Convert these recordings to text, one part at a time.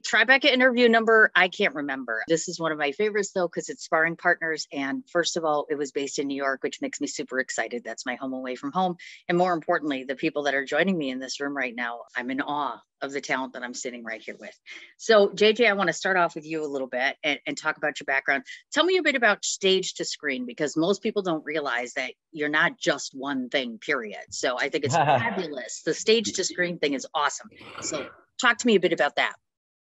Tribeca interview number, I can't remember. This is one of my favorites though, because it's Sparring Partners. And first of all, it was based in New York, which makes me super excited. That's my home away from home. And more importantly, the people that are joining me in this room right now, I'm in awe of the talent that I'm sitting right here with. So JJ, I want to start off with you a little bit and talk about your background. Tell me a bit about stage to screen, because most people don't realize that you're not just one thing, period. So I think it's fabulous. The stage to screen thing is awesome. So talk to me a bit about that.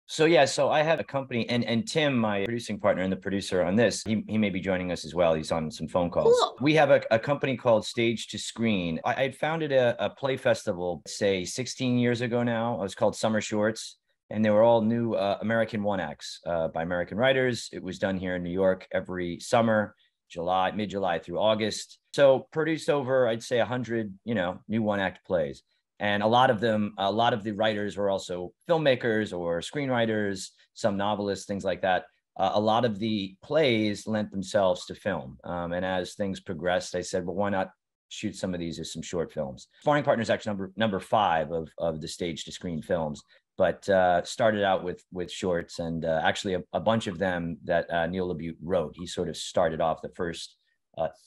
So yeah, so I have a company, and Tim, my producing partner and the producer on this, he may be joining us as well. He's on some phone calls. Cool. We have a company called Stage to Screen. I had founded a play festival, say 16 years ago now. It was called Summer Shorts, and they were all new American one acts by American writers. It was done here in New York every summer, mid-July through August. So produced over, I'd say 100, new one act plays. And a lot of the writers were also filmmakers or screenwriters, some novelists, things like that. A lot of the plays lent themselves to film. And as things progressed, I said, well, why not shoot some of these as some short films? Sparring Partner is actually number 5 of the stage to screen films, but started out with shorts, and actually a bunch of them that Neil LaBute wrote. He sort of started off the first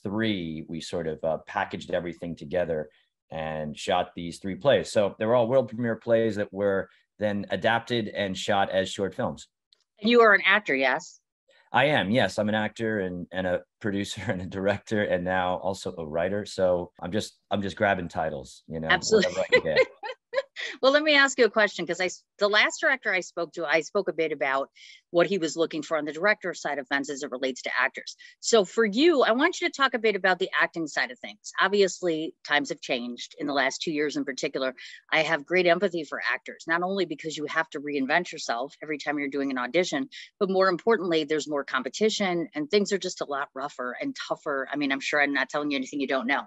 3. We sort of packaged everything together and shot these 3 plays. So they were all world premiere plays that were then adapted and shot as short films. And you are an actor, yes? I am, yes. I'm an actor and a producer and a director, and now also a writer. So I'm just grabbing titles, Absolutely. Whatever I can get. Well, let me ask you a question, because the last director I spoke a bit about what he was looking for on the director side of things as it relates to actors. So for you, I want you to talk a bit about the acting side of things. Obviously, times have changed in the last 2 years in particular. I have great empathy for actors, not only because you have to reinvent yourself every time you're doing an audition, but more importantly, there's more competition and things are just a lot rougher and tougher. I mean, I'm sure I'm not telling you anything you don't know.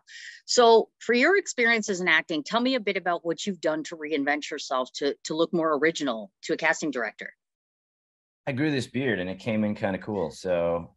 So for your experiences in acting, tell me a bit about what you've done to reinvent yourself to look more original to a casting director. I grew this beard and it came in kind of cool. So,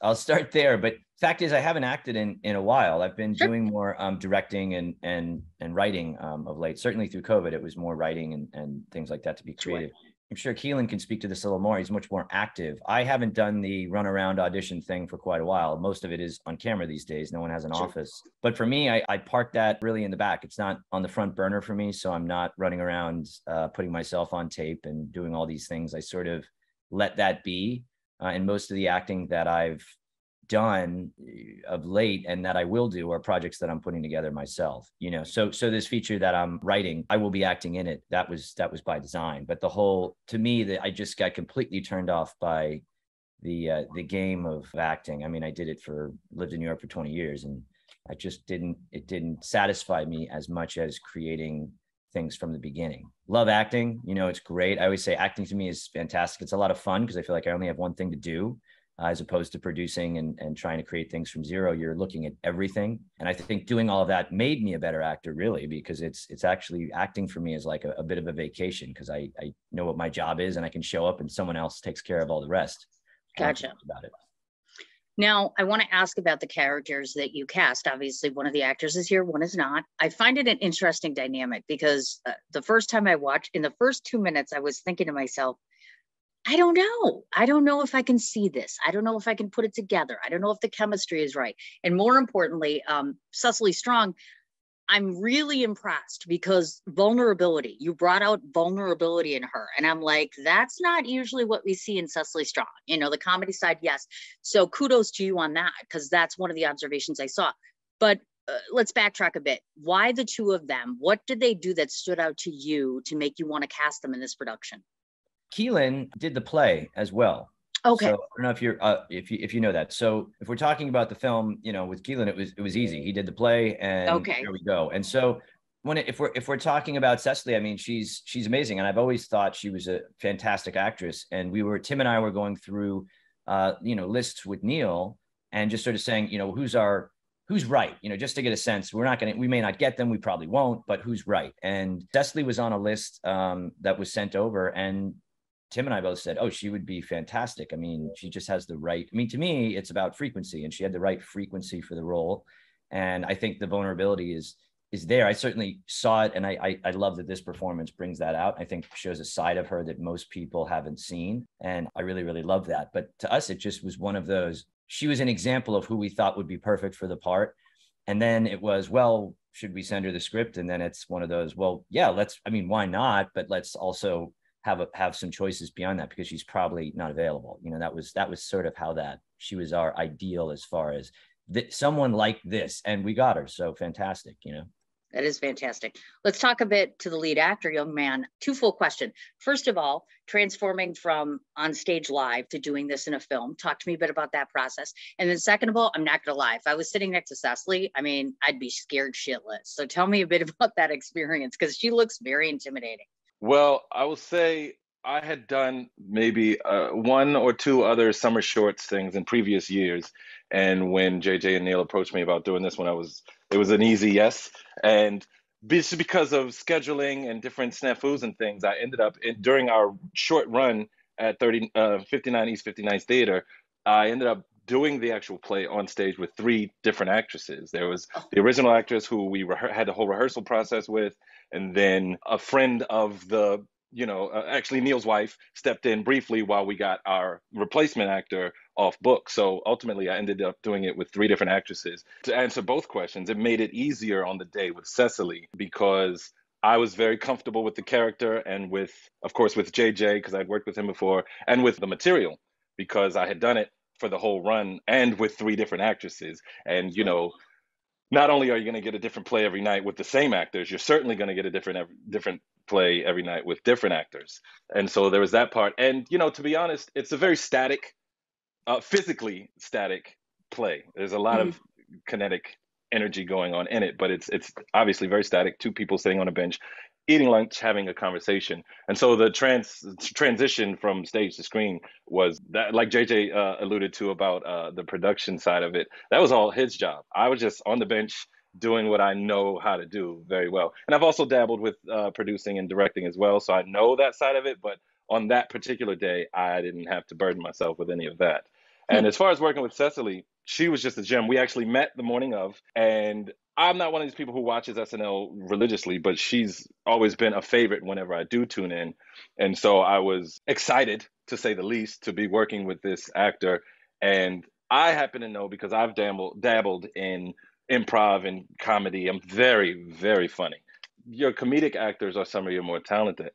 I'll start there. But fact is, I haven't acted in a while. I've been doing more directing and writing of late. Certainly through COVID, it was more writing and things like that to be creative. I'm sure Keelan can speak to this a little more. He's much more active. I haven't done the run around audition thing for quite a while. Most of it is on camera these days. No one has an office. But for me, I park that really in the back. It's not on the front burner for me. So I'm not running around putting myself on tape and doing all these things. I sort of let that be. And most of the acting that I've done of late and that I will do are projects that I'm putting together myself, so this feature that I'm writing, I will be acting in it. That was by design. But to me, that I just got completely turned off by the game of acting. I mean, I lived in New York for 20 years and it didn't satisfy me as much as creating things from the beginning. Love acting, it's great. I always say acting to me is fantastic. It's a lot of fun because I feel like I only have one thing to do. As opposed to producing and trying to create things from zero, you're looking at everything. And I think doing all of that made me a better actor, really, because it's actually acting for me is like a bit of a vacation, because I know what my job is and I can show up and someone else takes care of all the rest. Gotcha. About it. Now, I want to ask about the characters that you cast. Obviously, one of the actors is here, one is not. I find it an interesting dynamic because the first time I watched, in the first 2 minutes, I was thinking to myself, I don't know. I don't know if I can see this. I don't know if I can put it together. I don't know if the chemistry is right. And more importantly, Cecily Strong, I'm really impressed because vulnerability, you brought out vulnerability in her. And I'm like, that's not usually what we see in Cecily Strong. The comedy side, yes. So kudos to you on that, because that's one of the observations I saw. But let's backtrack a bit. Why the 2 of them? What did they do that stood out to you to make you want to cast them in this production? Keelan did the play as well. Okay. So I don't know if you're if you know that. So if we're talking about the film, with Keelan, it was easy. He did the play, and there we go. And so if we're talking about Cecily, I mean, she's amazing, and I've always thought she was a fantastic actress. And Tim and I were going through lists with Neil and just sort of saying, who's right, just to get a sense. We may not get them, we probably won't, but who's right. And Cecily was on a list that was sent over, and Tim and I both said, oh, she would be fantastic. I mean, she just has the right, to me, it's about frequency, and she had the right frequency for the role. And I think the vulnerability is is there. I certainly saw it, and I love that this performance brings that out. I think shows a side of her that most people haven't seen, and I really, really love that. But to us, it just was one of those. She was an example of who we thought would be perfect for the part, and then it was, well, should we send her the script? And then it's one of those, well, yeah, let's. I mean, why not? But let's also have some choices beyond that, because she's probably not available. You know, that was sort of how that she was our ideal as far as someone like this, and we got her. So fantastic, you know. That is fantastic. Let's talk a bit to the lead actor, young man. Two-fold question. First of all, transforming from on stage live to doing this in a film. Talk to me a bit about that process. And then second of all, I'm not gonna lie, if I was sitting next to Cecily, I mean, I'd be scared shitless. So tell me a bit about that experience, because she looks very intimidating. Well, I will say I had done maybe one or two other summer shorts things in previous years. And when JJ and Neil approached me about doing this one, it was an easy yes. And just because of scheduling and different snafus and things, I ended up during our short run at 59 East 59th Theater, I ended up doing the actual play on stage with three different actresses. There was the original actress who we had the whole rehearsal process with, and then a friend of the, actually Neil's wife stepped in briefly while we got our replacement actor off book. So ultimately I ended up doing it with three different actresses. To answer both questions, it made it easier on the day with Cecily because I was very comfortable with the character and with, of course, with JJ, because I'd worked with him before, and with the material because I had done it for the whole run and with three different actresses. And, not only are you going to get a different play every night with the same actors, you're certainly going to get a different play every night with different actors. And so there was that part. And, to be honest, it's a very static, physically static play. There's a lot of kinetic energy going on in it, but it's obviously very static. Two people sitting on a bench, eating lunch, having a conversation. And so the transition from stage to screen was that, like JJ alluded to about the production side of it, that was all his job. I was just on the bench doing what I know how to do very well. And I've also dabbled with producing and directing as well, so I know that side of it. But on that particular day, I didn't have to burden myself with any of that. And as far as working with Cecily, she was just a gem. We actually met the morning of, and I'm not one of these people who watches SNL religiously, but she's always been a favorite whenever I do tune in. And so I was excited, to say the least, to be working with this actor. And I happen to know, because I've dabbled in improv and comedy, I'm very, very funny. Your comedic actors are some of your more talented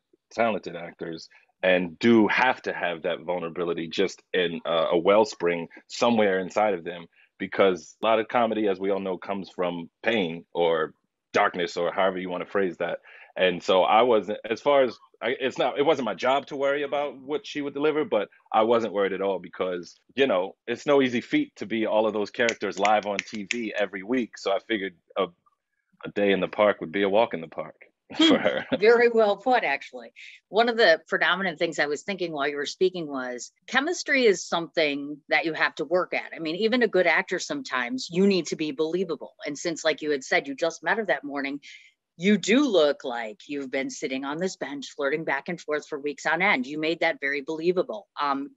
actors, and do have to have that vulnerability just in a wellspring somewhere inside of them, because a lot of comedy, as we all know, comes from pain or darkness, or however you want to phrase that. And so I wasn't, as far as it wasn't my job to worry about what she would deliver, but I wasn't worried at all, because it's no easy feat to be all of those characters live on TV every week. So I figured a day in the park would be a walk in the park for her. Very well put, actually. One of the predominant things I was thinking while you were speaking was chemistry is something that you have to work at. I mean, even a good actor, sometimes you need to be believable. And since, like you had said, you just met her that morning, you do look like you've been sitting on this bench flirting back and forth for weeks on end. You made that very believable.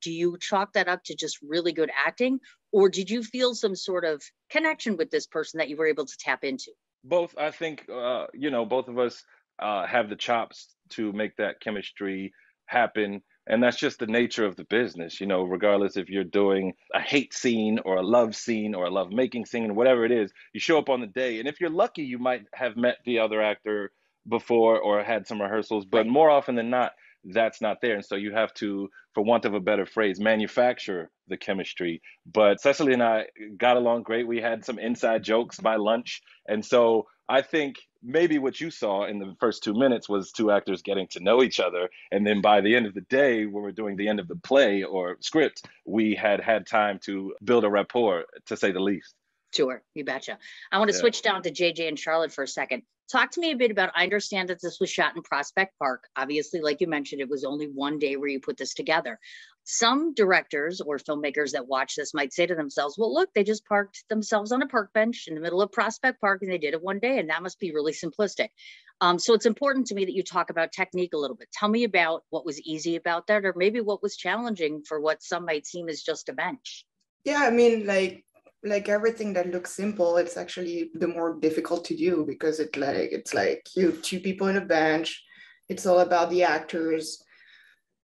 Do you chalk that up to just really good acting, or did you feel some sort of connection with this person that you were able to tap into? Both. I think both of us have the chops to make that chemistry happen. And that's just the nature of the business, regardless if you're doing a hate scene or a love scene or a love making scene, whatever it is, you show up on the day. And if you're lucky, you might have met the other actor before or had some rehearsals, but Right. more often than not, that's not there. And so you have to, for want of a better phrase, manufacture the chemistry. But Cecily and I got along great. We had some inside jokes by lunch. And so I think maybe what you saw in the first 2 minutes was two actors getting to know each other. And then by the end of the day, when we're doing the end of the play or script, we had time to build a rapport, to say the least. Sure, you betcha. I want to switch down to JJ and Charlotte for a second. Talk to me a bit about, I understand that this was shot in Prospect Park. Obviously, like you mentioned, it was only one day where you put this together. Some directors or filmmakers that watch this might say to themselves, well, look, they just parked themselves on a park bench in the middle of Prospect Park and they did it one day, and that must be really simplistic. So it's important to me that you talk about technique a little bit. Tell me about what was easy about that, or maybe what was challenging for what some might seem as just a bench. Yeah, I mean, like, like everything that looks simple, it's actually the more difficult to do, because it's like you have two people in a bench. It's all about the actors.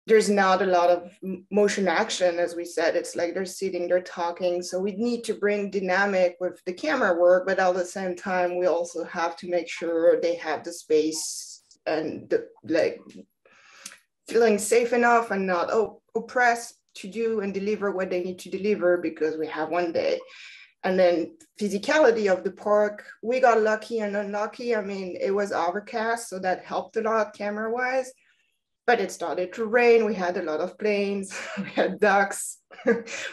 There's not a lot of motion action, as we said. It's like they're sitting, they're talking. So we need to bring dynamic with the camera work, but at the same time, we also have to make sure they have the space and the, like, feeling safe enough and not oppressed to do and deliver what they need to deliver, because we have one day. And then physicality of the park, we got lucky and unlucky. I mean, it was overcast, so that helped a lot camera wise, but it started to rain. We had a lot of planes, we had ducks.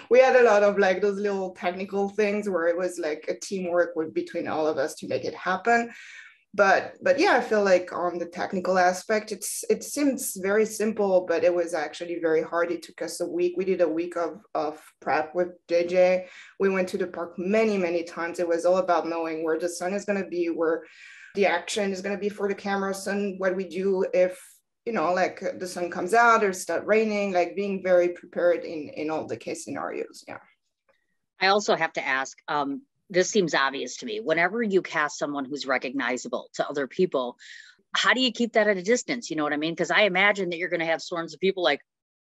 We had a lot of like those little technical things where it was like a teamwork between all of us to make it happen. But yeah, I feel like on the technical aspect, it seems very simple, but it was actually very hard. It took us a week. We did a week of prep with JJ. We went to the park many times. It was all about knowing where the sun is going to be, where the action is going to be for the camera, sun, what we do if, you know, like the sun comes out or start raining, like being very prepared in all the case scenarios. Yeah. I also have to ask, this seems obvious to me. Whenever you cast someone who's recognizable to other people, how do you keep that at a distance? You know what I mean? Because I imagine that you're going to have swarms of people like,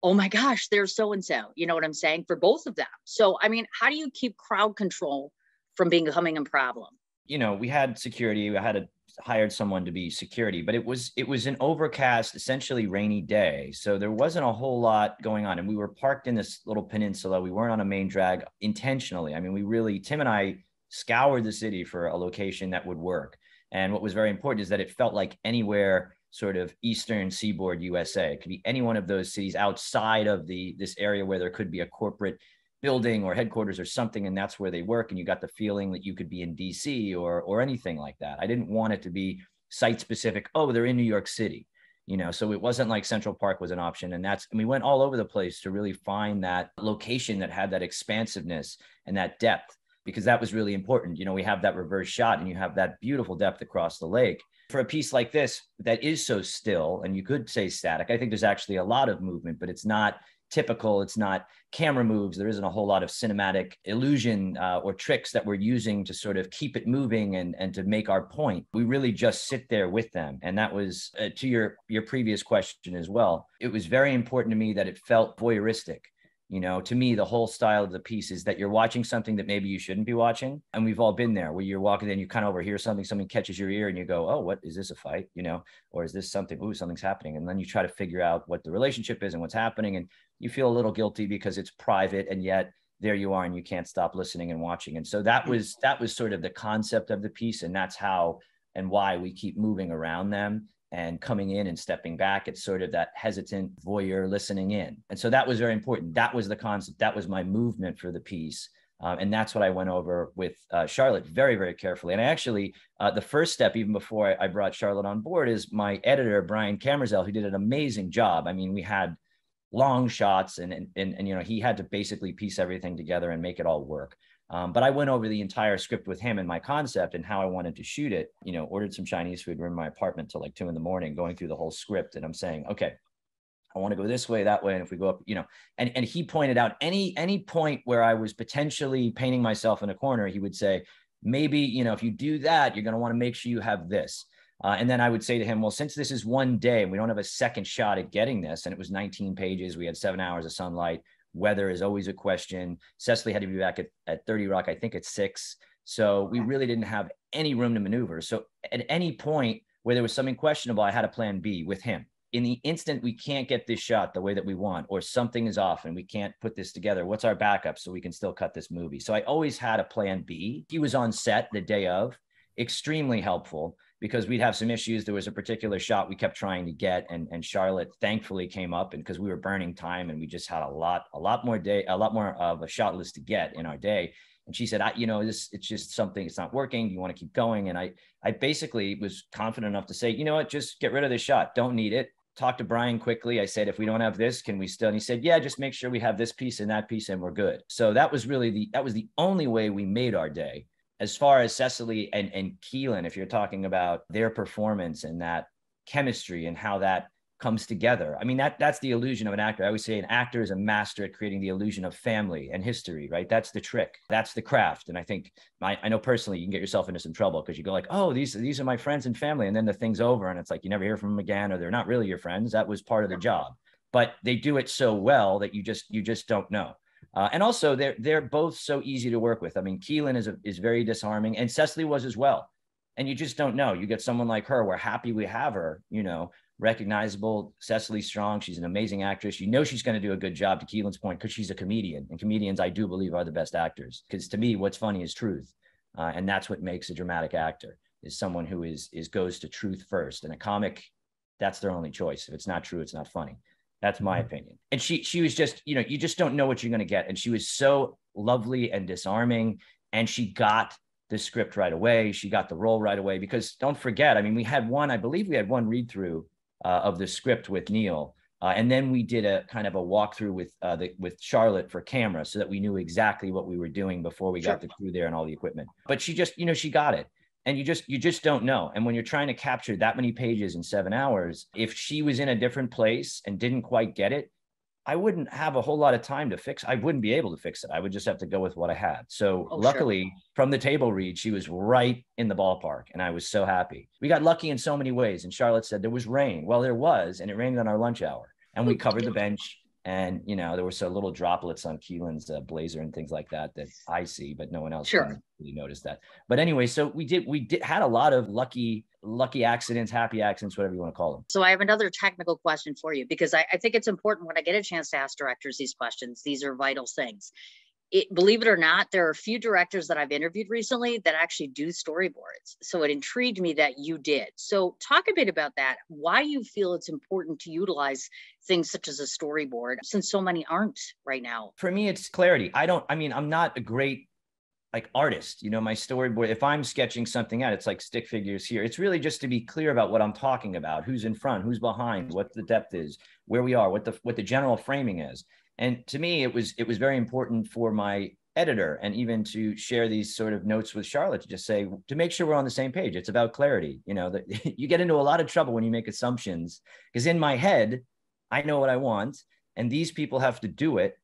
oh my gosh, there's so-and-so. You know what I'm saying? For both of them. So, I mean, how do you keep crowd control from becoming a problem? You know, we had security. We had hired someone to be security, but it was an overcast, essentially rainy day. So there wasn't a whole lot going on. And we were parked in this little peninsula. We weren't on a main drag intentionally. I mean, Tim and I scoured the city for a location that would work. And what was very important is that it felt like anywhere sort of Eastern Seaboard USA. It could be any one of those cities outside of this area where there could be a corporate building or headquarters or something, and that's where they work. And you got the feeling that you could be in DC or anything like that. I didn't want it to be site specific. Oh, they're in New York City, you know, so it wasn't like Central Park was an option. And we went all over the place to really find that location that had that expansiveness and that depth, because that was really important. You know, we have that reverse shot and you have that beautiful depth across the lake. For a piece like this that is so still, and you could say static, I think there's actually a lot of movement, but it's not typical. It's not camera moves. There isn't a whole lot of cinematic illusion or tricks that we're using to sort of keep it moving and to make our point. We really just sit there with them. And that was to your previous question as well. It was very important to me that it felt voyeuristic. You know, to me, the whole style of the piece is that you're watching something that maybe you shouldn't be watching. And we've all been there where you're walking and you kind of overhear something catches your ear and you go, oh, what is this, a fight? You know, or is this something? Ooh, something's happening. And then you try to figure out what the relationship is and what's happening. And you feel a little guilty because it's private, and yet there you are and you can't stop listening and watching. And so that was sort of the concept of the piece. And that's how and why we keep moving around them and coming in and stepping back. It's sort of that hesitant voyeur listening in. And so that was very important. That was the concept. That was my movement for the piece. And that's what I went over with Charlotte very, very carefully. And I actually, the first step, even before I brought Charlotte on board, is my editor, Brian Camerzel, who did an amazing job. I mean, we had long shots and you know, he had to basically piece everything together and make it all work. But I went over the entire script with him and my concept and how I wanted to shoot it. You know, ordered some Chinese food. We're in my apartment till like 2 a.m, going through the whole script. And I'm saying, okay, I want to go this way, that way. And if we go up, you know, and he pointed out any point where I was potentially painting myself in a corner, he would say, maybe, you know, if you do that, you're going to want to make sure you have this. And then I would say to him, well, since this is one day, we don't have a second shot at getting this. And it was 19 pages. We had 7 hours of sunlight. Weather is always a question. Cecily had to be back at 30 Rock, I think at 6. So we really didn't have any room to maneuver. So at any point where there was something questionable, I had a plan B with him. In the instant we can't get this shot the way that we want, or something is off and we can't put this together, what's our backup so we can still cut this movie? So I always had a plan B. He was on set the day of, extremely helpful, because we'd have some issues. There was a particular shot we kept trying to get, and Charlotte thankfully came up, and because we were burning time and we just had a lot more of a shot list to get in our day. And she said, you know, it's just something, it's not working. You want to keep going? And I basically was confident enough to say, you know what, just get rid of this shot. Don't need it. Talk to Brian quickly. I said, if we don't have this, can we still? And he said, yeah, just make sure we have this piece and that piece and we're good. So that was really the only way we made our day. As far as Cecily and Keelan, if you're talking about their performance and that chemistry and how that comes together. I mean, that's the illusion of an actor. I always say an actor is a master at creating the illusion of family and history, right? That's the trick. That's the craft. And I think I know personally, you can get yourself into some trouble because you go like, oh, these are my friends and family. And then the thing's over and it's like, you never hear from them again, or they're not really your friends. That was part of the job, but they do it so well that you just don't know. And also they're both so easy to work with. I mean, Keelan is very disarming, and Cecily was as well. And you just don't know. You get someone like her. We're happy we have her, recognizable. Cecily Strong. She's an amazing actress. You know, she's going to do a good job, to Keelan's point, because she's a comedian, and comedians, I do believe, are the best actors. Because to me, what's funny is truth. And that's what makes a dramatic actor, is someone who goes to truth first. And a comic, that's their only choice. If it's not true, it's not funny. That's my opinion. And she was just, you just don't know what you're going to get. And she was so lovely and disarming. And she got the script right away. She got the role right away, because don't forget, I mean, I believe we had one read through of the script with Neil. And then we did a kind of a walkthrough with Charlotte for camera, so that we knew exactly what we were doing before we got the crew there and all the equipment. But she just, she got it. And you just don't know. And when you're trying to capture that many pages in 7 hours, if she was in a different place and didn't quite get it, I wouldn't have a whole lot of time to fix. I wouldn't be able to fix it. I would just have to go with what I had. So luckily, from the table read, she was right in the ballpark, and I was so happy. We got lucky in so many ways. And Charlotte said there was rain. Well, there was, and it rained on our lunch hour, and we covered the bench. And, there were so little droplets on Keelan's blazer and things like that I see, but no one else really noticed that. But anyway, so we had a lot of lucky accidents, happy accidents, whatever you want to call them. So I have another technical question for you, because I think it's important when I get a chance to ask directors these questions. These are vital things. Believe it or not, there are a few directors that I've interviewed recently that actually do storyboards. So it intrigued me that you did. So talk a bit about that, why you feel it's important to utilize things such as a storyboard, since so many aren't right now. For me, it's clarity. I'm not a great artist, my storyboard. If I'm sketching something out, it's like stick figures here. It's really just to be clear about what I'm talking about, who's in front, who's behind, what the depth is, where we are, what the general framing is. And to me, it was very important for my editor, and even to share these sort of notes with Charlotte, to just say, to make sure we're on the same page. It's about clarity. That you get into a lot of trouble when you make assumptions, because in my head, I know what I want, and these people have to do it.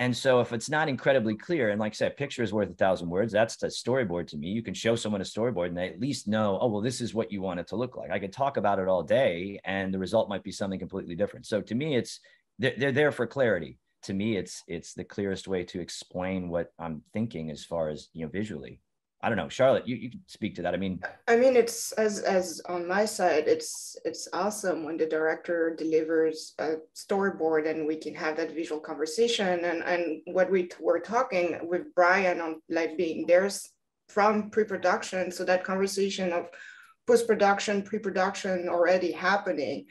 And so if it's not incredibly clear, and like I said, picture is worth 1,000 words. That's the storyboard to me. You can show someone a storyboard and they at least know, oh, well, this is what you want it to look like. I could talk about it all day and the result might be something completely different. So to me, they're there for clarity. To me, it's the clearest way to explain what I'm thinking as far as, visually. I don't know, Charlotte, you can speak to that. I mean, it's as on my side, it's awesome when the director delivers a storyboard and we can have that visual conversation. And what we were talking with Brian on, being there's from pre-production, so that conversation of post-production, pre-production already happening.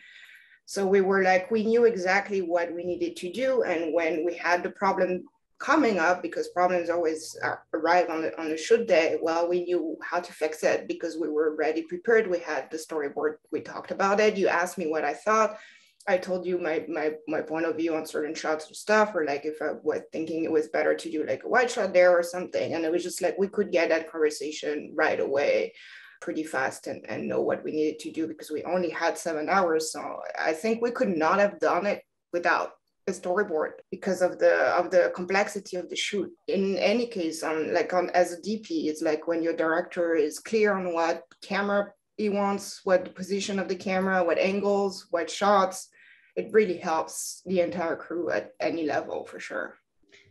So we were we knew exactly what we needed to do. And when we had the problem coming up, because problems always arrive on the shoot day, well, we knew how to fix it because we were already prepared. We had the storyboard, we talked about it. You asked me what I thought. I told you my point of view on certain shots or stuff, or if I was thinking it was better to do a wide shot there or something. And it was just we could get that conversation right away, pretty fast, and know what we needed to do, because we only had 7 hours. So I think we could not have done it without a storyboard because of the complexity of the shoot. In any case, as a DP, it's when your director is clear on what camera he wants, what the position of the camera, what angles, what shots, it really helps the entire crew at any level, for sure.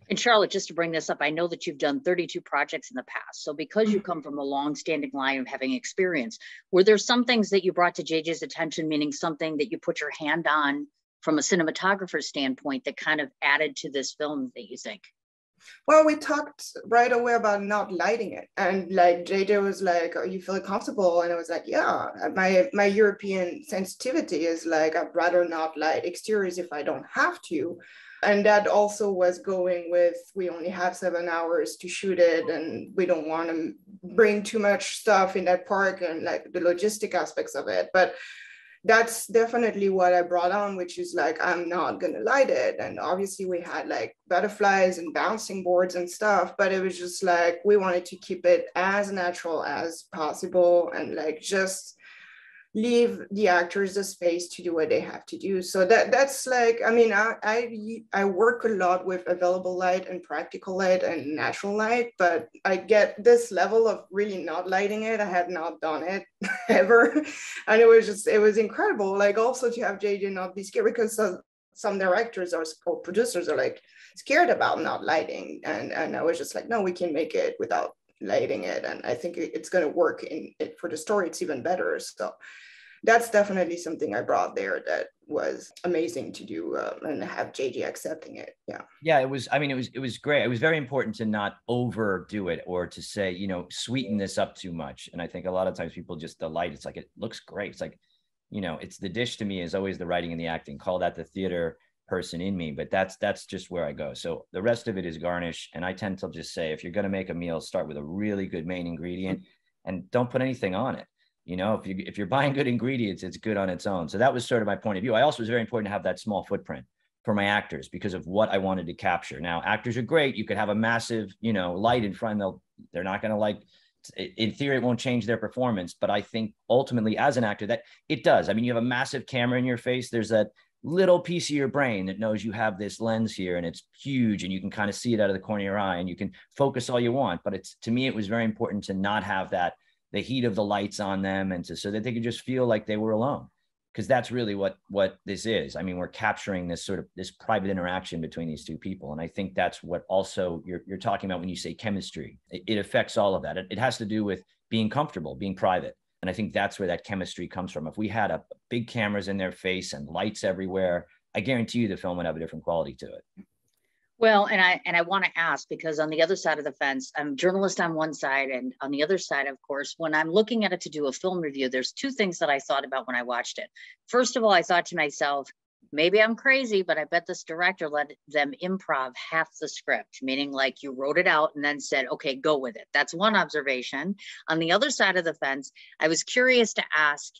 And Charlotte, just to bring this up, I know that you've done 32 projects in the past. So because you come from a long-standing line of having experience, were there some things that you brought to JJ's attention, meaning something that you put your hand on from a cinematographer standpoint that kind of added to this film that you think? Well, we talked right away about not lighting it. And JJ was are you feeling comfortable? And I was yeah, my European sensitivity is I'd rather not light exteriors if I don't have to. And that also was going with, we only have 7 hours to shoot it, and we don't want to bring too much stuff in that park and the logistic aspects of it. But that's definitely what I brought on, which is I'm not going to light it. And obviously we had butterflies and bouncing boards and stuff, but it was just we wanted to keep it as natural as possible and just leave the actors the space to do what they have to do. So that's like, I mean, I work a lot with available light and practical light and natural light, but I get this level of really not lighting it. I had not done it ever. And it was incredible. Like also to have JJ not be scared, because some directors or producers are like scared about not lighting. And I was just like, no, we can make it without lighting it. And I think it's going to work for the story. It's even better. So that's definitely something I brought there that was amazing to do, and have JJ accepting it. Yeah, it was, I mean, it was great. It was very important to not overdo it or to say, you know, sweeten this up too much. And I think a lot of times people just, the light, it's like, it looks great. It's like, you know, it's the dish to me is always the writing and the acting. Call that the theater person in me, but that's just where I go. So the rest of it is garnish. And I tend to just say, if you're going to make a meal, start with a really good main ingredient and don't put anything on it. You know, if you're buying good ingredients, it's good on its own. So that was sort of my point of view. I also was very important to have that small footprint for my actors because of what I wanted to capture. Now, actors are great. You could have a massive, you know, light in front. They're not going to like, in theory, it won't change their performance. But I think ultimately as an actor that it does. I mean, you have a massive camera in your face. There's that little piece of your brain that knows you have this lens here and it's huge and you can kind of see it out of the corner of your eye and you can focus all you want. But to me, it was very important to not have that, the heat of the lights on them and so that they could just feel like they were alone. Because that's really what this is. I mean, we're capturing this sort of this private interaction between these two people. And I think that's what also you're talking about when you say chemistry. It affects all of that. It has to do with being comfortable, being private. And I think that's where that chemistry comes from. If we had big cameras in their face and lights everywhere, I guarantee you the film would have a different quality to it. Well, and I want to ask, because on the other side of the fence, I'm a journalist on one side, and on the other side, of course, when I'm looking at it to do a film review, there's two things that I thought about when I watched it. First of all, I thought to myself, maybe I'm crazy, but I bet this director let them improv half the script, meaning like you wrote it out and then said, okay, go with it. That's one observation. On the other side of the fence, I was curious to ask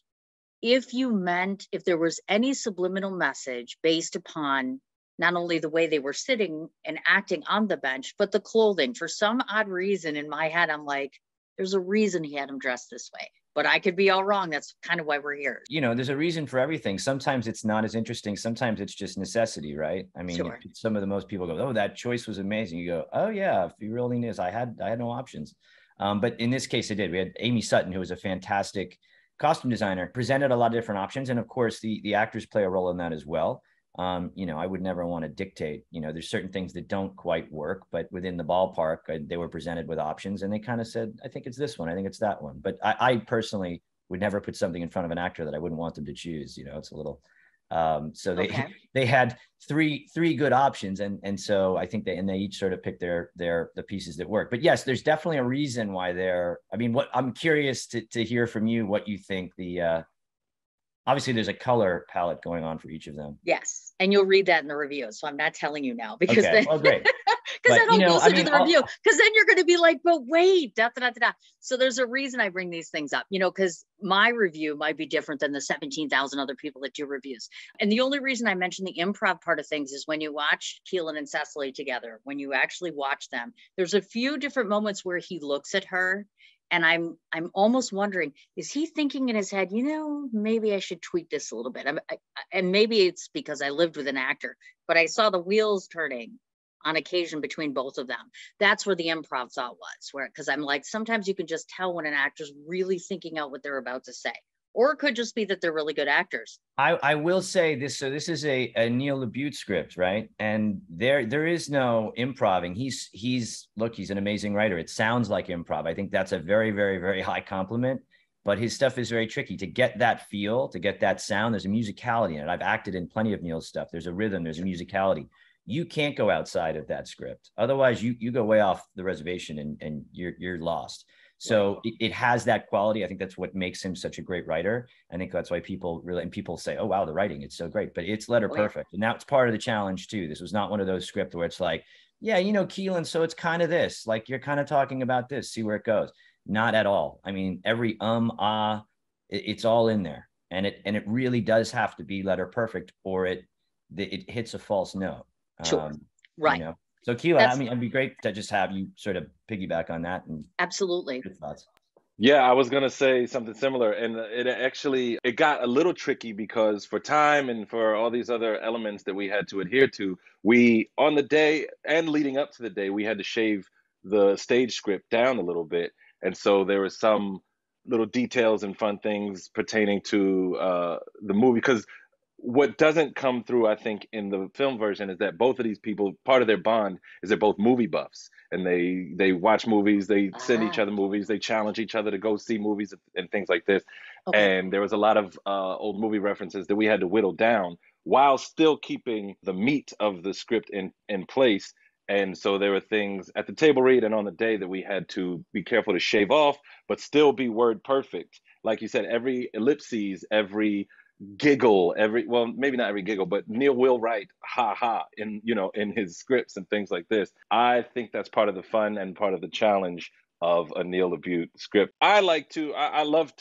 if there was any subliminal message based upon not only the way they were sitting and acting on the bench, but the clothing. For some odd reason in my head, I'm like, there's a reason he had him dressed this way, but I could be all wrong. That's kind of why we're here. You know, there's a reason for everything. Sometimes it's not as interesting. Sometimes it's just necessity, right? I mean, sure. Some of the most people go, oh, that choice was amazing. You go, oh yeah, if you really knew, I had no options. But in this case, I did. We had Amy Sutton, who was a fantastic costume designer, presented a lot of different options. And of course, the actors play a role in that as well. You know, I would never want to dictate, you know, there's certain things that don't quite work, but within the ballpark, they were presented with options and they kind of said, I think it's this one. I think it's that one. But I personally would never put something in front of an actor that I wouldn't want them to choose. You know, it's a little, so they had three good options. And so I think they each sort of picked the pieces that work. But yes, there's definitely a reason why I'm curious to hear from you, what you think obviously there's a color palette going on for each of them. Yes. And you'll read that in the review. So I'm not telling you now because okay. Well, great. Because I don't listen to the review. Because then you're going to be like, but wait, da, da, da, da. So there's a reason I bring these things up, you know, because my review might be different than the 17,000 other people that do reviews. And the only reason I mention the improv part of things is when you watch Keelan and Cecily together, when you actually watch them, there's a few different moments where he looks at her. And I'm almost wondering, is he thinking in his head, you know, maybe I should tweak this a little bit. And maybe it's because I lived with an actor, but I saw the wheels turning on occasion between both of them. That's where the improv thought was, because I'm like, sometimes you can just tell when an actor's really thinking out what they're about to say. Or it could just be that they're really good actors. I will say this. So this is a Neil LaBute script, right? And there is no improving. He's an amazing writer. It sounds like improv. I think that's a very, very, very high compliment. But his stuff is very tricky to get that feel, to get that sound. There's a musicality in it. I've acted in plenty of Neil's stuff. There's a rhythm. There's a musicality. You can't go outside of that script. Otherwise, you go way off the reservation and you're lost. So it has that quality. I think that's what makes him such a great writer. I think that's why people say, oh, wow, the writing, it's so great, but it's letter perfect. And that's part of the challenge too. This was not one of those scripts where it's like, yeah, you know, Keelan, so it's kind of this, like you're kind of talking about this, see where it goes. Not at all. I mean, every it's all in there. And it really does have to be letter perfect or it hits a false note. Sure. Right. You know? So Keelan, I mean, it'd be great to just have you sort of piggyback on that. And absolutely. Good thoughts. Yeah, I was gonna say something similar, and it got a little tricky because for time and for all these other elements that we had to adhere to, we on the day and leading up to the day, we had to shave the stage script down a little bit, and so there was some little details and fun things pertaining to the movie because what doesn't come through, I think, in the film version is that both of these people, part of their bond is they're both movie buffs, and they watch movies, they send each Ah, other movies, they challenge each other to go see movies and things like this. okay. And there was a lot of old movie references that we had to whittle down while still keeping the meat of the script in place. And so there were things at the table read and on the day that we had to be careful to shave off, but still be word perfect. Like you said, every ellipses, every giggle, every, well, maybe not every giggle, but Neil will write ha ha in, in his scripts and things like this. I think that's part of the fun and part of the challenge of a Neil LaBute script. I love to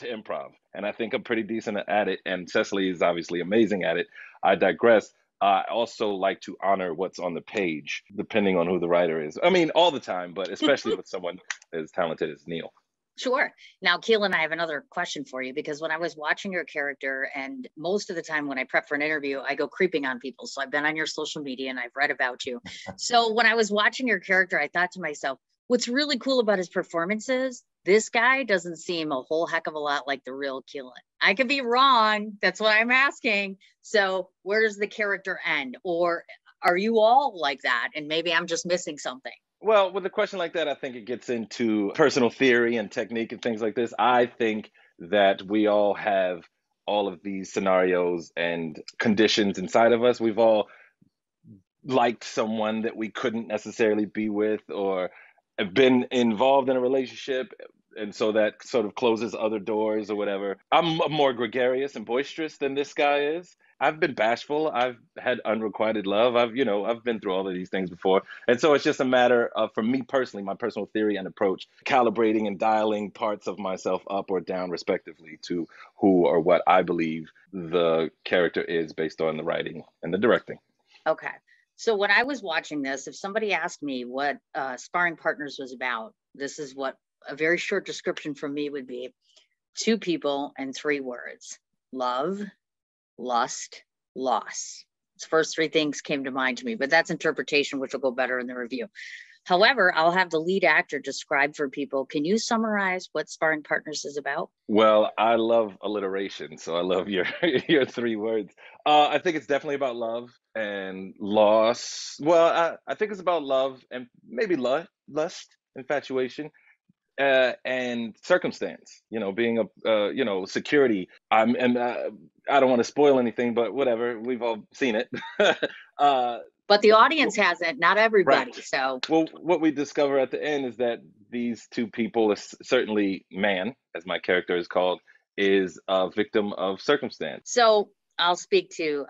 improv, and I think I'm pretty decent at it, and Cecily is obviously amazing at it. I digress. I also like to honor what's on the page, depending on who the writer is. I mean, all the time, but especially with someone as talented as Neil. Sure. Now, Keelan, I have another question for you, because when I was watching your character, and most of the time when I prep for an interview, I go creeping on people. So I've been on your social media and I've read about you. So when I was watching your character, I thought to myself, what's really cool about his performances, this guy doesn't seem a whole heck of a lot like the real Keelan. I could be wrong. That's what I'm asking. So where does the character end? Or are you all like that? And maybe I'm just missing something. Well, with a question like that, I think it gets into personal theory and technique and things like this. I think that we all have all of these scenarios and conditions inside of us. We've all liked someone that we couldn't necessarily be with, or have been involved in a relationship, and so that sort of closes other doors or whatever. I'm more gregarious and boisterous than this guy is. I've been bashful. I've had unrequited love. I've been through all of these things before. And so it's just a matter of, for me personally, my personal theory and approach, calibrating and dialing parts of myself up or down respectively to who or what I believe the character is based on the writing and the directing. Okay. So when I was watching this, if somebody asked me what Sparring Partners was about, this is what a very short description from me would be: two people and three words: love, lust, loss. Those first three things came to mind to me, but that's interpretation, which will go better in the review. However, I'll have the lead actor describe for people. Can you summarize what Sparring Partners is about? Well, I love alliteration, so I love your your three words. I think it's definitely about love and loss. Well, I think it's about love and maybe lust, infatuation, and circumstance. Being security. And I don't want to spoil anything, but whatever. We've all seen it. uh, But the audience hasn't, not everybody. Right. So, Well, what we discover at the end is that these two people, certainly man, as my character is called, is a victim of circumstance. so I'll speak to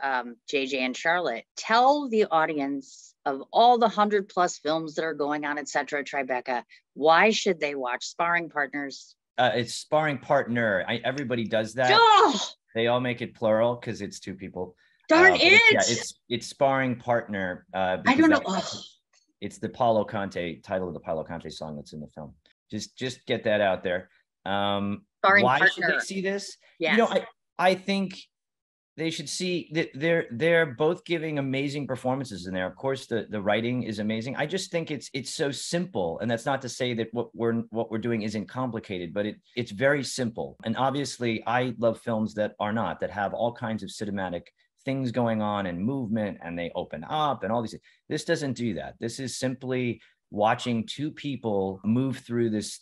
JJ and Charlotte. Tell the audience, of all the 100+ films that are going on, et cetera, Tribeca, why should they watch Sparring Partners? It's Sparring Partner. Everybody does that. Oh, They all make it plural because it's two people. darn But it. it's Sparring Partner. I don't know. Oh. It's the Paulo Conte title of the Paulo Conte song that's in the film. Just get that out there. Sparring Why Partner. should they see this? Yes. I think they should see that they're both giving amazing performances in there. Of course, the writing is amazing. I just think it's so simple, and that's not to say that what we're doing isn't complicated, but it's very simple. And obviously, I love films that have all kinds of cinematic things going on and movement, and they open up and all these. This doesn't do that. This is simply watching two people move through this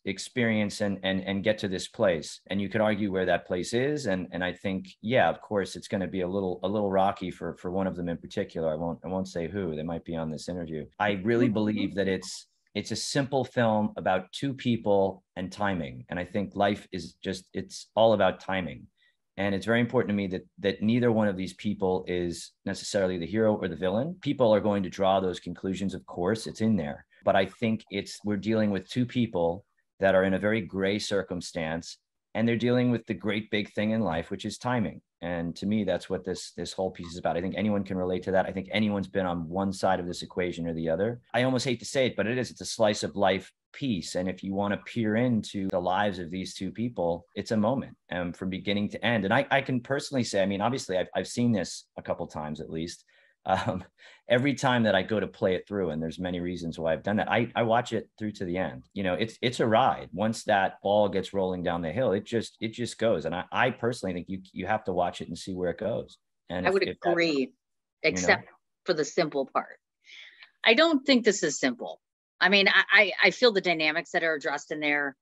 experience and get to this place. And you could argue where that place is. And I think, yeah, of course, it's going to be a little rocky for one of them in particular. I won't say who. They might be on this interview. I really believe that it's a simple film about two people and timing. And I think life is it's all about timing. And it's very important to me that neither one of these people is necessarily the hero or the villain. People are going to draw those conclusions, of course, it's in there. But I think we're dealing with two people that are in a very gray circumstance, and they're dealing with the great big thing in life, which is timing. And to me, that's what this whole piece is about. I think anyone can relate to that. I think anyone's been on one side of this equation or the other. I almost hate to say it, but it's a slice of life piece. And if you want to peer into the lives of these two people, it's a moment from beginning to end. And I can personally say, I mean, obviously I've seen this a couple of times at least. Every time that I go to play it through, and there's many reasons why I've done that, I watch it through to the end. You know, it's a ride. Once that ball gets rolling down the hill, it just goes. And I personally think you have to watch it and see where it goes. And I would agree, except for the simple part. I don't think this is simple. I mean, I feel the dynamics that are addressed in there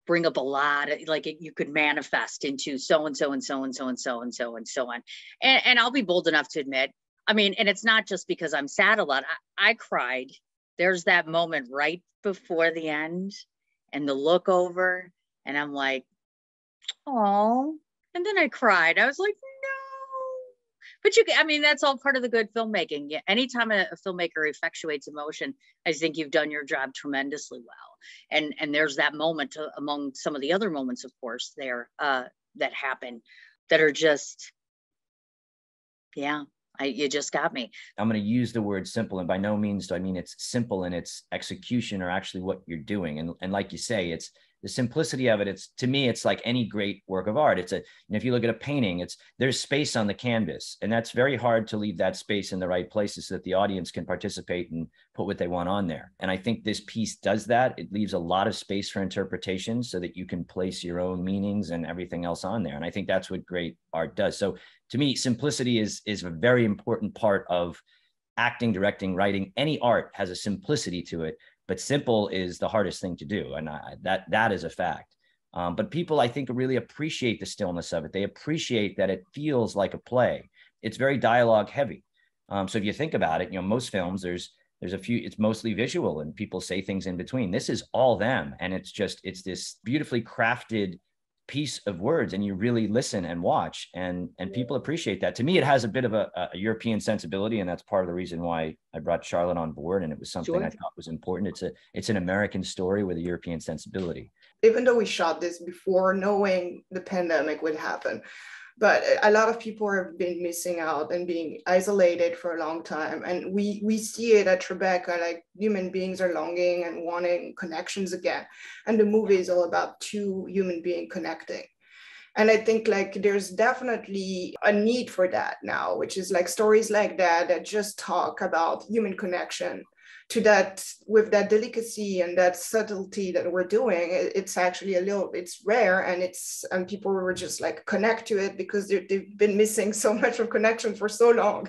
bring up a lot of, like, you could manifest into so and so and so and so and so and so and so on. And I'll be bold enough to admit, I mean, and it's not just because I'm sad a lot. I cried. There's that moment right before the end and the look over, and I'm like, oh, and then I cried. I was like, no. But I mean, that's all part of the good filmmaking. Yeah, anytime a filmmaker effectuates emotion, I think you've done your job tremendously well. And there's that moment among some of the other moments, of course, there that happen that are just, yeah. You just got me. I'm going to use the word simple, and by no means do I mean it's simple in its execution or actually what you're doing. And like you say, it's the simplicity of it. To me, it's like any great work of art. And if you look at a painting, there's space on the canvas, and that's very hard to leave that space in the right places so that the audience can participate and put what they want on there. And I think this piece does that. It leaves a lot of space for interpretation so that you can place your own meanings and everything else on there. And I think that's what great art does. So to me, simplicity is a very important part of acting, directing, writing. Any art has a simplicity to it, but simple is the hardest thing to do. And that is a fact. But people, I think, really appreciate the stillness of it. They appreciate that it feels like a play. It's very dialogue heavy. So if you think about it, most films, there's a few, it's mostly visual and people say things in between. This is all them. And it's this beautifully crafted piece of words, and you really listen and watch, and people appreciate that. To me, it has a bit of a European sensibility, and that's part of the reason why I brought Charlotte on board, and it was something I thought was important. It's an American story with a European sensibility. Even though we shot this before knowing the pandemic would happen, but a lot of people have been missing out and being isolated for a long time. And we see it at Tribeca, like human beings are longing and wanting connections again. And the movie is all about two human beings connecting. And I think like there's definitely a need for that now, which is like stories like that just talk about human connection to that, with that delicacy and that subtlety that we're doing. It's actually it's rare, and people were just like connect to it because they've been missing so much of connection for so long.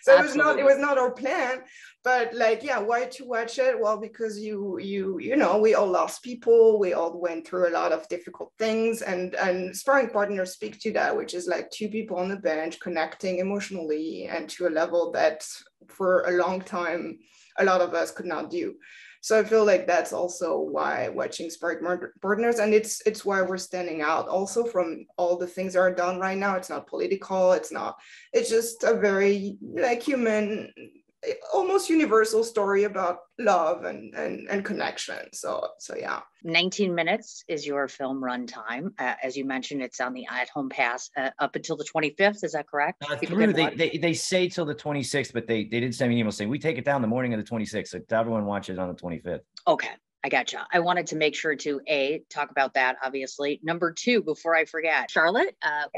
So it was not our plan, but like, yeah, why to watch it? Well, because you know, we all lost people, we all went through a lot of difficult things, and Sparring Partner speak to that, which is like two people on the bench connecting emotionally and to a level that for a long time a lot of us could not do. So I feel like that's also why watching Sparring Partners, and it's why we're standing out also from all the things that are done right now. It's not political, it's just a very like human, almost universal story about love and connection. So yeah. 19 minutes is your film runtime. As you mentioned, it's on the at-home pass up until the 25th. Is that correct? They say till the 26th, but they did send me an email saying we take it down the morning of the 26th. So everyone watches on the 25th. Okay. I gotcha. I wanted to make sure to talk about that, obviously. Number two, before I forget, Charlotte,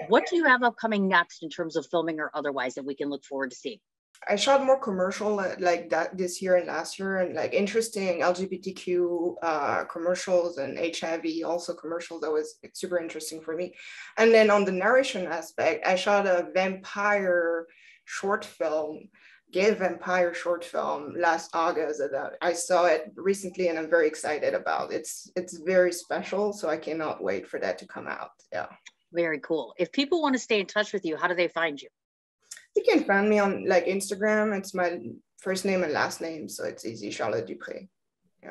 what do you have upcoming next in terms of filming or otherwise that we can look forward to seeing? I shot more commercial like that this year and last year, and like interesting LGBTQ commercials and HIV also commercials. That was super interesting for me. And then on the narration aspect, I shot a vampire short film, gay vampire short film last August. I saw it recently and I'm very excited about it. It's very special, so I cannot wait for that to come out. Yeah. Very cool. If people want to stay in touch with you, how do they find you? You can find me on like Instagram. It's my first name and last name, so it's easy, Charlotte Dupré.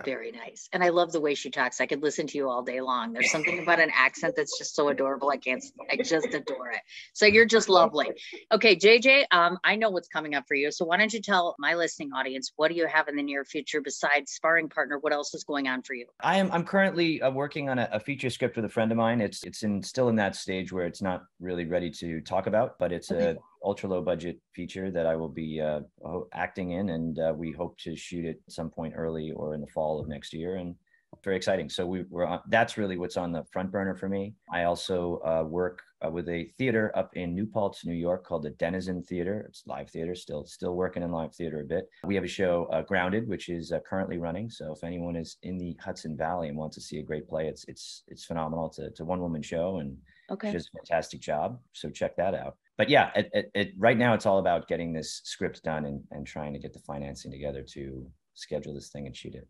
Very nice. And I love the way she talks. I could listen to you all day long. There's something about an accent that's just so adorable. I just adore it. So you're just lovely. Okay, JJ, I know what's coming up for you. So why don't you tell my listening audience, what do you have in the near future besides Sparring Partner? What else is going on for you? I'm currently working on a feature script with a friend of mine. It's still in that stage where it's not really ready to talk about, but it's a ultra low budget feature that I will be acting in, and we hope to shoot it at some point early or in the fall of next year. And very exciting. So we're on, that's really what's on the front burner for me. I also work with a theater up in New Paltz, New York, called the Denizen Theater. It's live theater, still working in live theater a bit. We have a show, Grounded, which is currently running. So if anyone is in the Hudson Valley and wants to see a great play, it's phenomenal. It's a one-woman show, and she does a fantastic job. So check that out. But yeah, right now it's all about getting this script done and trying to get the financing together to schedule this thing and shoot it.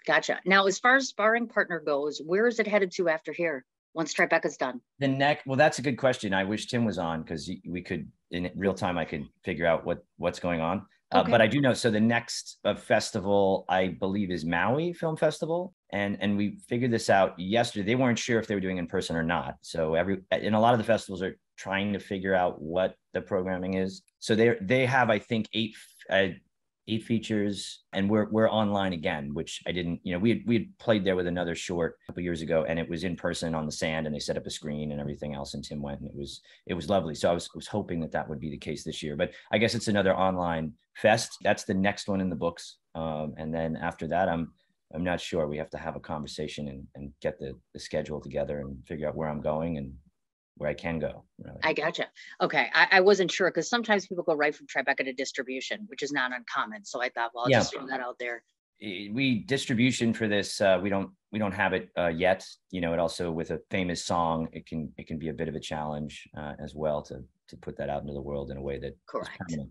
Gotcha. Now, as far as Sparring Partner goes, where is it headed to after here once Tribeca's done? Well, that's a good question. I wish Tim was on, because we could, in real time, I could figure out what's going on. But I do know, so the next festival, I believe, is Maui Film Festival. And we figured this out yesterday. They weren't sure if they were doing in person or not. So and a lot of the festivals are trying to figure out what the programming is. So they have, I think, eight features, and we're online again, which I didn't, we had played there with another short a couple years ago, and it was in person on the sand, and they set up a screen and everything else, and Tim went, and it was lovely. So I was hoping that would be the case this year, but I guess it's another online fest. That's the next one in the books. And then after that, I'm not sure. We have to have a conversation and get the schedule together and figure out where I'm going and where I can go. Really. I gotcha. Okay. I wasn't sure, because sometimes people go right from Tribeca to distribution, which is not uncommon. So I thought, well, I'll just throw that out there. We distribution for this, we don't have it yet. It also, with a famous song, it can be a bit of a challenge as well to put that out into the world in a way that correct. Is permanent.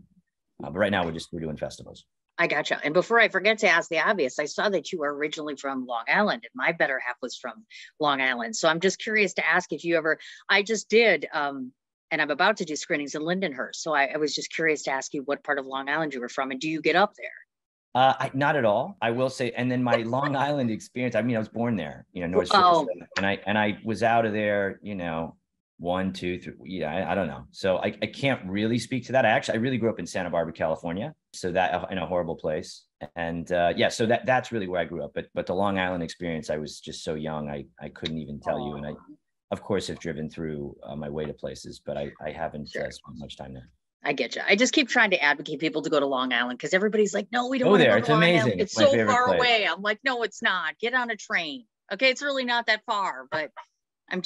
But right now we're doing festivals. I gotcha. And before I forget to ask the obvious, I saw that you were originally from Long Island, and my better half was from Long Island. So I'm just curious to ask if you ever, I just did, and I'm about to do screenings in Lindenhurst. So I was just curious to ask you what part of Long Island you were from, and do you get up there? Not at all, I will say. And then my Long Island experience, I was born there, North Shore, and I was out of there, 1, 2, 3, I don't know. So I can't really speak to that. I really grew up in Santa Barbara, California. So that, in a horrible place. And so that's really where I grew up. But the Long Island experience, I was just so young, I couldn't even tell you. And I, of course, have driven through my way to places, but I haven't spent much time there. I get you. I just keep trying to advocate people to go to Long Island, because everybody's like, no, we don't want to go to Long amazing. Island. It's so far away. I'm like, no, it's not. Get on a train. Okay, it's really not that far, but I'm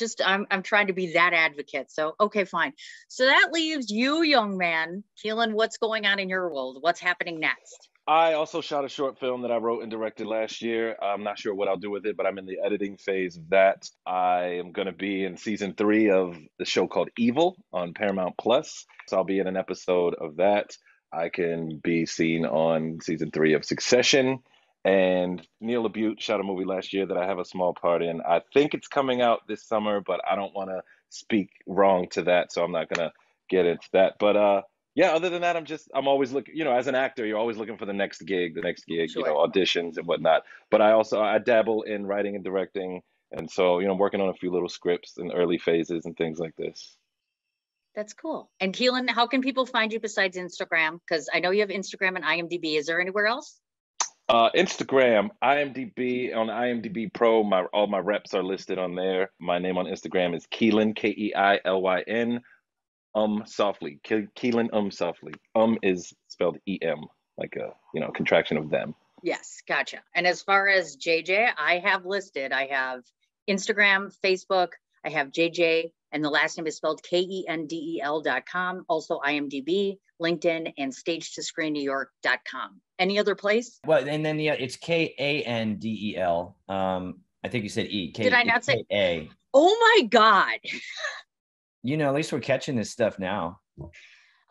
trying to be that advocate. So, okay, fine. So that leaves you, young man. Keelan, what's going on in your world? What's happening next? I also shot a short film that I wrote and directed last year. I'm not sure what I'll do with it, but I'm in the editing phase of that. I am going to be in season 3 of the show called Evil on Paramount Plus. So I'll be in an episode of that. I can be seen on season 3 of Succession. And Neil LaBute shot a movie last year that I have a small part in. I think it's coming out this summer, but I don't want to speak wrong to that, so I'm not going to get into that. But other than that, I'm always looking, as an actor, you're always looking for the next gig, sure. Auditions and whatnot. But I dabble in writing and directing. And so, I'm working on a few little scripts in early phases and things like this. That's cool. And Keelan, how can people find you besides Instagram? Because I know you have Instagram and IMDb. Is there anywhere else? Instagram, IMDb. On IMDb Pro, all my reps are listed on there. My name on Instagram is Keelan, Keilyn, softly. Keelan, softly. Is spelled EM, like a contraction of them. Yes, gotcha. And as far as JJ, I have Instagram, Facebook. I have JJ, and the last name is spelled KENDEL.com. Also IMDb, LinkedIn, and StageToScreenNewYork.com. Any other place? Well, and then it's KANDEL. I think you said E. Did I not say A? Oh my God. At least we're catching this stuff now.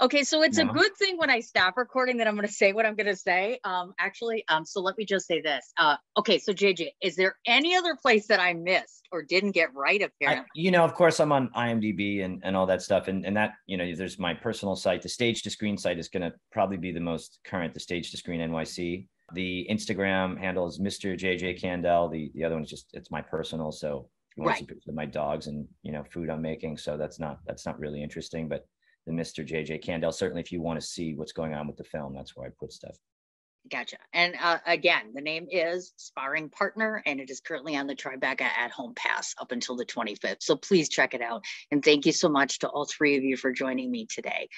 Okay, so it's a good thing when I stop recording that I'm going to say what I'm going to say. So let me just say this. Okay, so JJ, is there any other place that I missed or didn't get right apparently? Of course, I'm on IMDb and all that stuff. And that, there's my personal site. The Stage to Screen site is going to probably be the most current, the Stage to Screen NYC. The Instagram handle is Mr. JJ Candell. The other one is just, it's my personal. So if you want to see pictures of my dogs and, you know, food I'm making. So that's not really interesting, but the Mr. JJ Candell, certainly if you want to see what's going on with the film, that's where I put stuff. Gotcha. And again, the name is Sparring Partner, and it is currently on the Tribeca at Home Pass up until the 25th. So please check it out. And thank you so much to all three of you for joining me today.